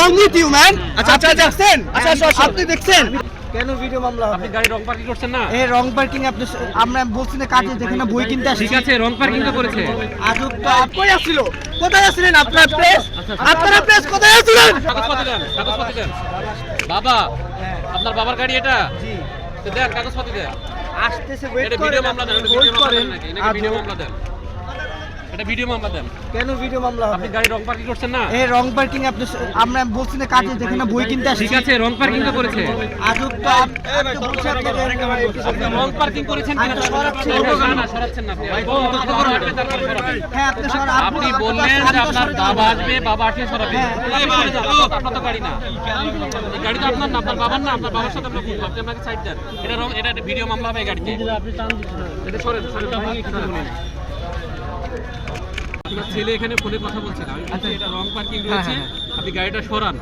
wrong with you, man? আচ্ছা দেখছেন? আপনি দেখছেন? কেন ভিডিও মামলা হবে? আপনি গাড়ি রং পার্কিং করছেন না? এই রং পার্কিং আপনি আমরা বলছি না কাজে যেখানে বই কিনতে আসছি। ঠিক আছে, রং পার্কিং তো করেছে। আজব তো কই আসছিল? কোথায় আসছিলেন আপনার প্রেস? আপনারা প্রেস কোথায় আসছিলেন? কাগজপত্র দেন। বাবা, আপনার বাবার গাড়ি এটা? জি। তো দেন কাগজপত্র দেন। আসতেছে ওয়েট এটা করেন। ভিডিও মামলা দেন, হোল্ড করেন। ভিডিও মামলা দেন। এটা ভিডিও মামলা দেন। কেন ভিডিও মামলা হবে? আপনি গাড়ি রং পার্কিং করছেন না? এই রং পার্কিং আপনি আমরা বলছি না কাজে যেখানে বই কিনতে আসছি। ঠিক আছে, রং পার্কিং তো করেছে। আজব তো আপনি বলছেন আপনি রং পার্কিং করেছেন কিনা? না, সরাচ্ছেন না আপনি। হ্যাঁ আপনি আপনি বললেন যে আপনার বাবা আসবে, বাবা আসলে সরাবে। আপনার তো গাড়ি না, এই গাড়ি তো আপনার না, আপনার বাবার না। আপনার বাবার সাথে আমরা বুঝবো, আপনি আমাকে সাইড দেন। এটা ভিডিও মামলা হবে এই গাড়িতে। এটা সরেন। আপনার ছেলে এখানে ফোনে কথা বলছিল, আমি বলছি এটা রং পার্কিং রয়েছে, আপনি গাড়িটা সরান।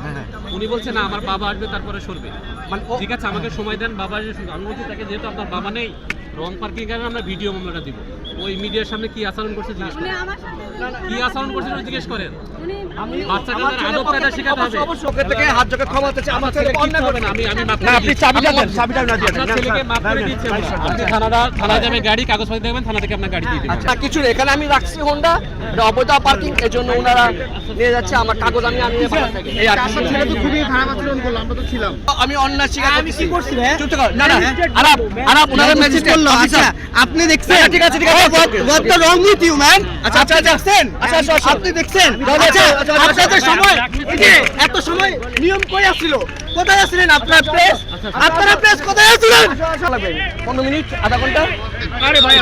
উনি বলছে না, আমার বাবা আসবে তারপরে সরবে। ঠিক আছে, আমাকে সময় দেন, বাবা আসবে। আমি বলছি তাকে, যেহেতু আপনার বাবা নেই, রং পার্কিং কারণে আমরা ভিডিও মামলাটা দিব। ওই মিডিয়ার সামনে কি আচরণ করছে জিজ্ঞেস করেন। কি আচরণ করছে জিজ্ঞেস করেন। বাচ্চাকে আদব কায়দা শেখাতে হবে। ওকে থেকে হাত জোকে ক্ষমা চাইছে। আমার ছেলে অন্যায় করে না, আমি মাফ না, করে আপনি দিচ্ছি। চাবিটা দেন, চাবিটা না দিয়ে আপনার ছেলেকে মাফ করে দিচ্ছি আমরা। আপনি থানায় যাবেন, গাড়ি কাগজপত্র দেখবেন, থানা থেকে আপনার গাড়ি দিয়ে দিবেন। আচ্ছা কিছু নেই, এখানে আমি রাখছি হোন্ডা, এটা অবৈধ পার্কিং, এর জন্য ওনারা নিয়ে যাচ্ছে আমার কাগজ। আমি আনিয়ে এই আর আমার ছেলে তো খুবই খারাপ আচরণ করলো, আমরা তো ছিলাম। আমি অন্যায় স্বীকার করছি। আমি কি করছি রে? চুপ থাকো। না আরাপ ওনারা মেসেজ করলো। আচ্ছা আপনি দেখছেন? ঠিক আছে what the wrong with you, man? আচ্ছা দেখছেন? আপনি দেখছেন? আচ্ছা আপনাদের সময় এত সময় নিয়ম কই আসছিল? কোথায় আসছিলেন আপনার প্রেস? আপনারা প্রেস কোথায় আসছিলেন? 15 মিনিট, আধা ঘন্টা। আরে ভাই